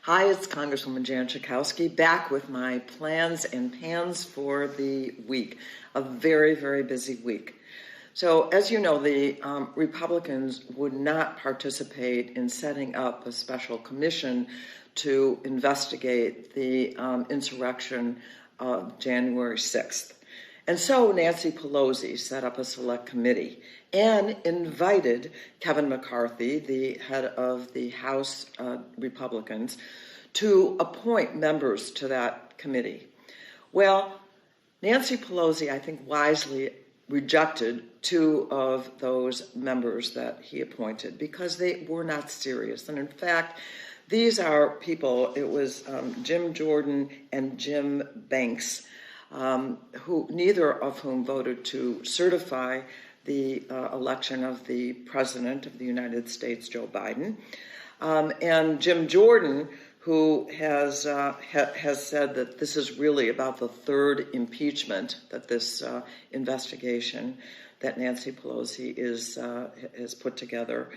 Hi, it's Congresswoman Jan Schakowsky back with my plans and pans for the week. A very, very busy week. So as you know, the Republicans would not participate in setting up a special commission to investigate the insurrection of January 6th. And so Nancy Pelosi set up a select committee and invited Kevin McCarthy, the head of the House Republicans, to appoint members to that committee. Well, Nancy Pelosi, I think, wisely rejected two of those members that he appointed because they were not serious. And in fact, these are people, it was Jim Jordan and Jim Banks, who neither of whom voted to certify the election of the President of the United States, Joe Biden, and Jim Jordan, who has said that this is really about the third impeachment that this investigation that Nancy Pelosi has put together.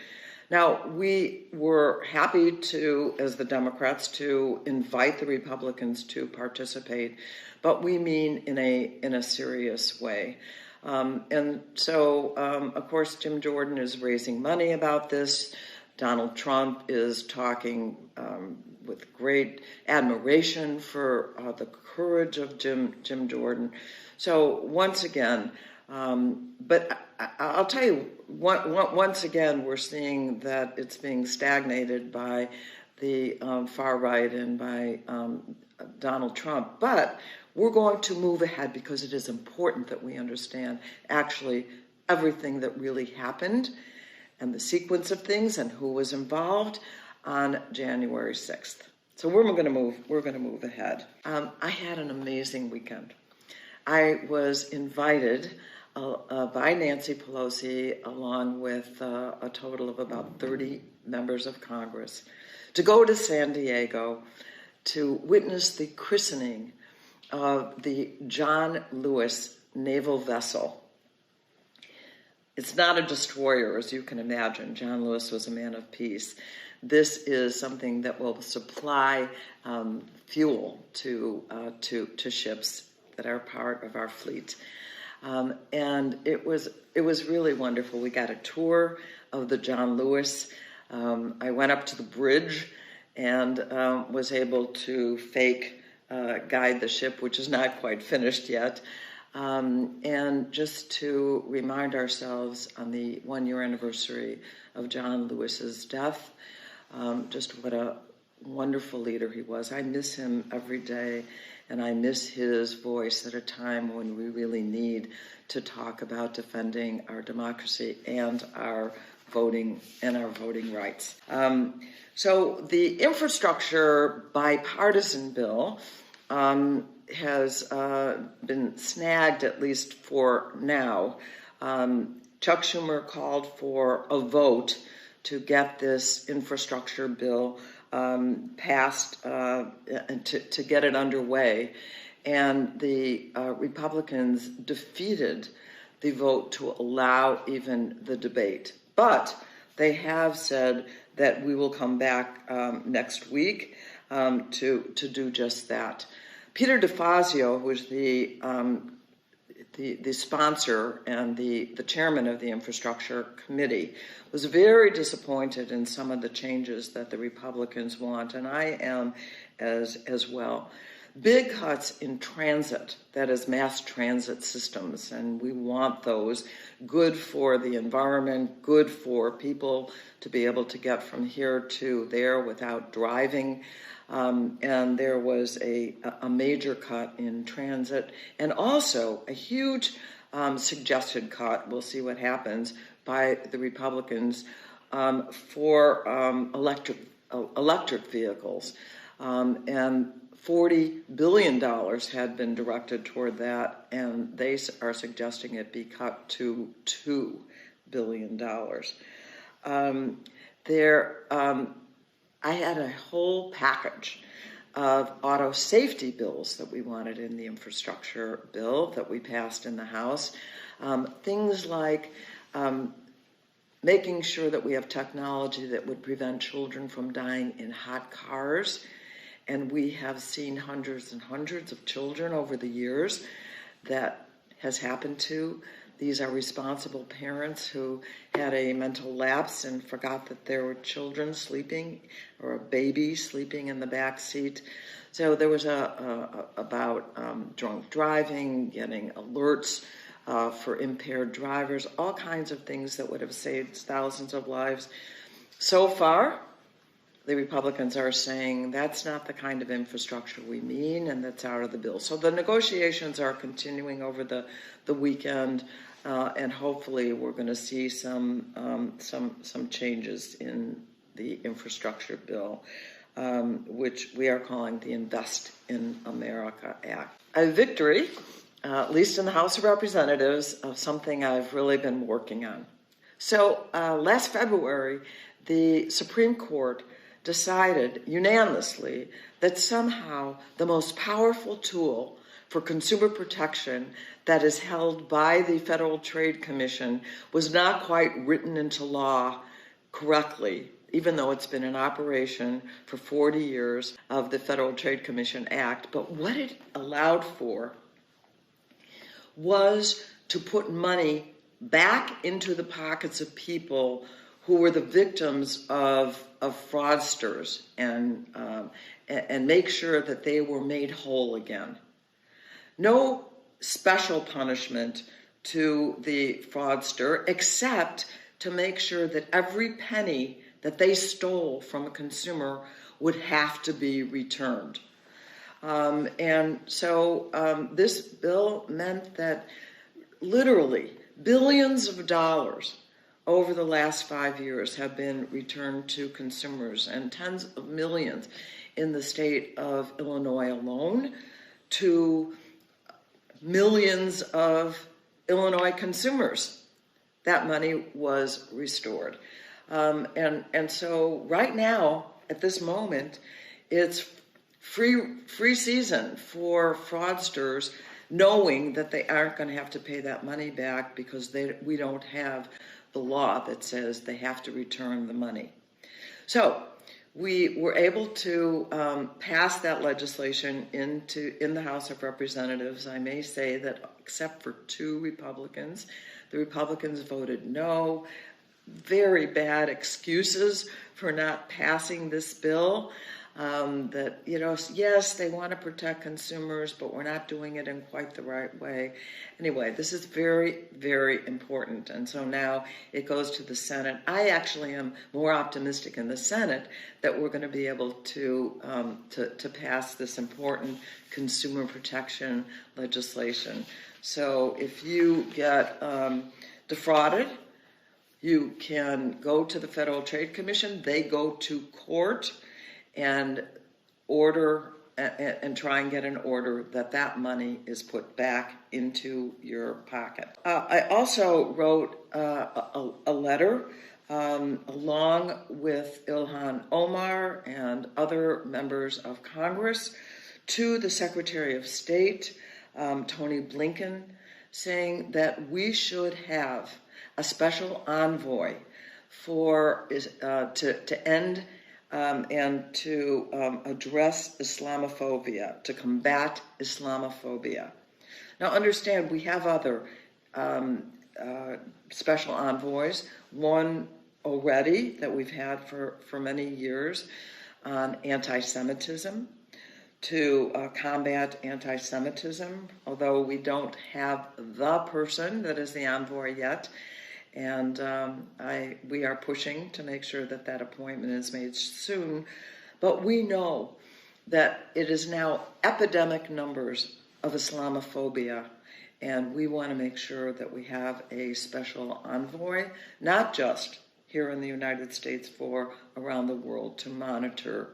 Now, we were happy to, as the Democrats, to invite the Republicans to participate, but we mean in a serious way. And so, of course, Jim Jordan is raising money about this. Donald Trump is talking with great admiration for the courage of Jim Jordan. So once again, but I'll tell you, once again, we're seeing that it's being stagnated by the far right and by Donald Trump. But we're going to move ahead because it is important that we understand actually everything that really happened and the sequence of things and who was involved on January 6th. So we're going to move ahead. I had an amazing weekend. I was invited by Nancy Pelosi, along with a total of about 30 members of Congress, to go to San Diego to witness the christening of the John Lewis naval vessel. It's not a destroyer, as you can imagine. John Lewis was a man of peace. This is something that will supply fuel to ships that are part of our fleet. And it was really wonderful. We got a tour of the John Lewis. I went up to the bridge and was able to fake guide the ship, which is not quite finished yet. And just to remind ourselves on the 1-year anniversary of John Lewis's death, just what a wonderful leader he was. I miss him every day, and I miss his voice at a time when we really need to talk about defending our democracy and our voting rights. So the infrastructure bipartisan bill has been snagged, at least for now. Chuck Schumer called for a vote to get this infrastructure bill passed and to get it underway. And the Republicans defeated the vote to allow even the debate. But they have said that we will come back next week to do just that. Peter DeFazio, who is the sponsor and the chairman of the Infrastructure Committee, was very disappointed in some of the changes that the Republicans want, and I am as well. Big cuts in transit, that is mass transit systems, and we want those. Good for the environment, good for people to be able to get from here to there without driving. And there was a major cut in transit, and also a huge suggested cut, we'll see what happens, by the Republicans for electric vehicles. And $40 billion had been directed toward that, and they are suggesting it be cut to $2 billion. I had a whole package of auto safety bills that we wanted in the infrastructure bill that we passed in the House. Things like making sure that we have technology that would prevent children from dying in hot cars And we have seen hundreds and hundreds of children over the years that has happened to. These are responsible parents who had a mental lapse and forgot that there were children sleeping or a baby sleeping in the back seat. So there was about drunk driving, getting alerts for impaired drivers, all kinds of things that would have saved thousands of lives. So far, the Republicans are saying that's not the kind of infrastructure we mean, and that's out of the bill. So the negotiations are continuing over the weekend, and hopefully we're going to see some changes in the infrastructure bill, which we are calling the Invest in America Act. A victory, at least in the House of Representatives, of something I've really been working on. So last February, the Supreme Court decided unanimously that somehow the most powerful tool for consumer protection that is held by the Federal Trade Commission was not quite written into law correctly, even though it's been in operation for 40 years of the Federal Trade Commission Act. But what it allowed for was to put money back into the pockets of people who were the victims of fraudsters and make sure that they were made whole again. No special punishment to the fraudster except to make sure that every penny that they stole from a consumer would have to be returned. And so this bill meant that literally billions of dollars over the last 5 years have been returned to consumers, and tens of millions in the state of Illinois alone to millions of Illinois consumers. That money was restored. And so right now, at this moment, it's free season for fraudsters, knowing that they aren't going to have to pay that money back because we don't have the law that says they have to return the money. So we were able to pass that legislation in the House of Representatives. I may say that except for 2 Republicans, the Republicans voted no. Very bad excuses for not passing this bill. That, yes, they want to protect consumers, but we're not doing it in quite the right way. Anyway, this is very, very important. And so now it goes to the Senate. I actually am more optimistic in the Senate that we're going to be able to pass this important consumer protection legislation. So if you get defrauded, you can go to the Federal Trade Commission. They go to court and order and try and get an order that money is put back into your pocket. I also wrote a letter along with Ilhan Omar and other members of Congress to the Secretary of State, Tony Blinken, saying that we should have a special envoy to end and to address Islamophobia, to combat Islamophobia. Now understand, we have other special envoys, one already that we've had for many years on anti-Semitism, to combat anti-Semitism, although we don't have the person that is the envoy yet. And we are pushing to make sure that appointment is made soon. But we know that it is now epidemic numbers of Islamophobia, and we want to make sure that we have a special envoy, not just here in the United States, for around the world to monitor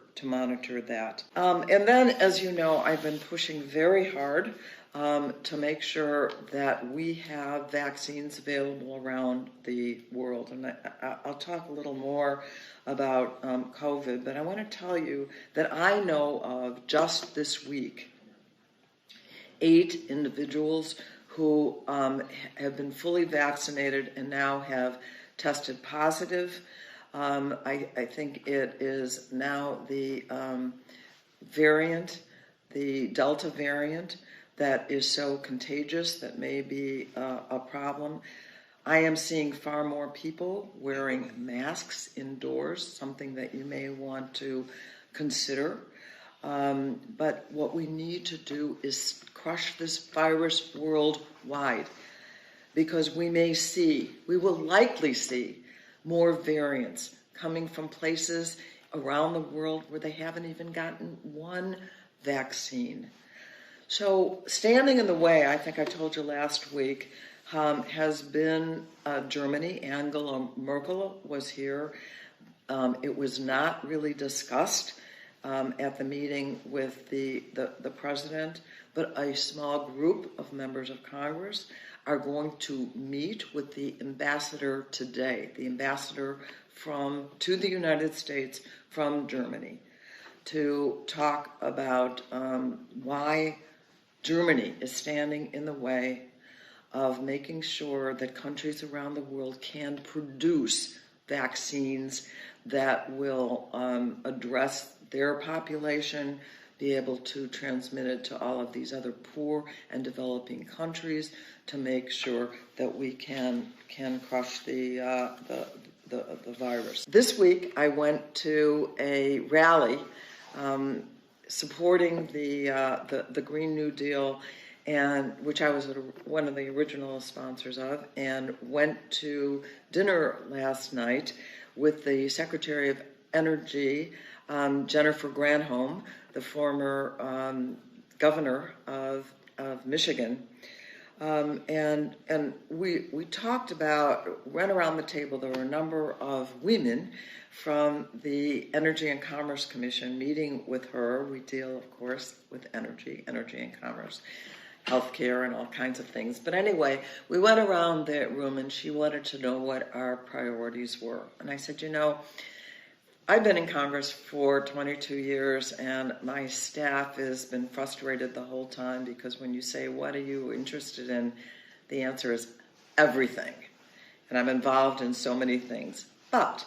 that. And then, as you know, I've been pushing very hard to make sure that we have vaccines available around the world. And I'll talk a little more about COVID, but I want to tell you that I know of just this week 8 individuals who have been fully vaccinated and now have tested positive. I think it is now the variant, the Delta variant, that is so contagious that may be a problem. I am seeing far more people wearing masks indoors, something that you may want to consider. But what we need to do is crush this virus worldwide, because we will likely see more variants coming from places around the world where they haven't even gotten one vaccine. So standing in the way, I think I told you last week, has been Germany. Angela Merkel was here. It was not really discussed at the meeting with the president, but a small group of members of Congress are going to meet with the ambassador today, the ambassador to the United States from Germany, to talk about why Germany is standing in the way of making sure that countries around the world can produce vaccines that will address their population, be able to transmit it to all of these other poor and developing countries, to make sure that we can crush the virus. This week I went to a rally supporting the Green New Deal, and which I was one of the original sponsors of, and went to dinner last night with the Secretary of Energy, Jennifer Granholm, the former governor of Michigan. And we talked about, went around the table. There were a number of women from the Energy and Commerce Commission meeting with her. We deal, of course, with energy and commerce, healthcare, and all kinds of things. But anyway, we went around the room, and she wanted to know what our priorities were. And I said, I've been in Congress for 22 years, and my staff has been frustrated the whole time, because when you say, what are you interested in, the answer is everything. And I'm involved in so many things. But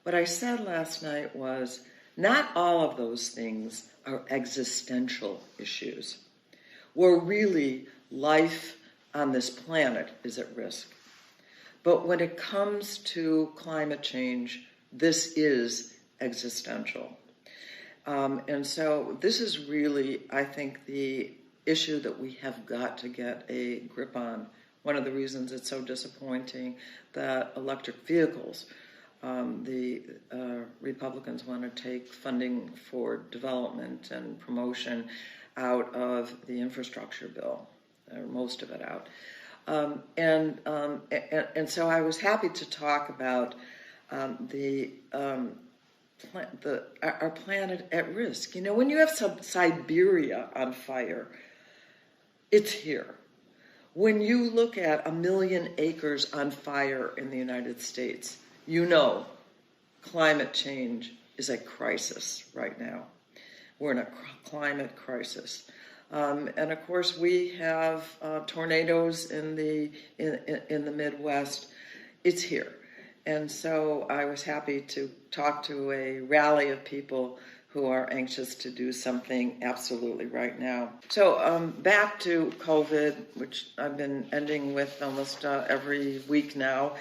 what I said last night was, not all of those things are existential issues, where really life on this planet is at risk. But when it comes to climate change, this is existential. And so this is really, I think, the issue that we have got to get a grip on. One of the reasons it's so disappointing that electric vehicles, the Republicans want to take funding for development and promotion out of the infrastructure bill, or most of it out. And so I was happy to talk about our planet at risk. When you have Siberia on fire, it's here. When you look at 1 million acres on fire in the United States, climate change is a crisis right now. We're in a climate crisis. And of course, we have tornadoes in the Midwest. It's here. And so I was happy to talk to a rally of people who are anxious to do something absolutely right now. So back to COVID, which I've been ending with almost every week now.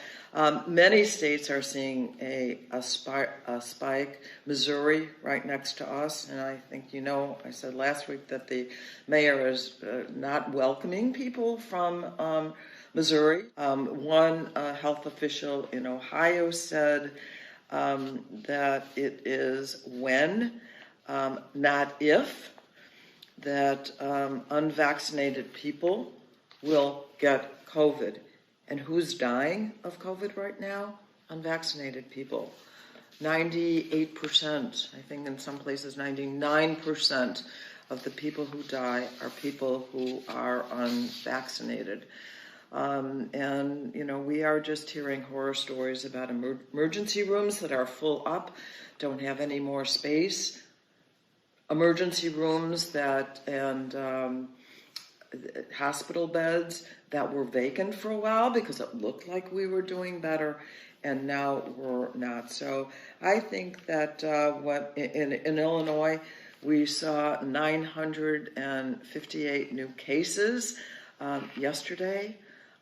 Many states are seeing a spike. Missouri, right next to us, and I think I said last week that the mayor is not welcoming people from Missouri. One health official in Ohio said that it is when, not if, that unvaccinated people will get COVID. And who's dying of COVID right now? Unvaccinated people. 98%, I think in some places 99% of the people who die are people who are unvaccinated. And we are just hearing horror stories about emergency rooms that are full up, don't have any more space. Emergency rooms and hospital beds that were vacant for a while because it looked like we were doing better, and now we're not. So I think that in Illinois, We saw 958 new cases yesterday.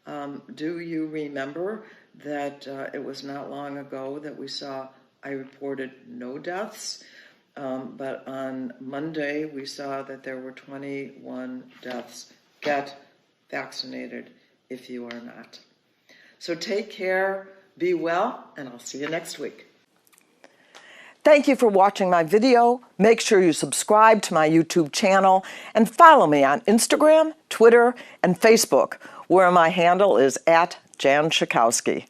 Do you remember that it was not long ago that I reported no deaths, but on Monday we saw that there were 21 deaths. Get vaccinated if you are not. So take care, be well, and I'll see you next week. Thank you for watching my video. Make sure you subscribe to my YouTube channel and follow me on Instagram, Twitter, and Facebook, where my handle is @Jan Schakowsky.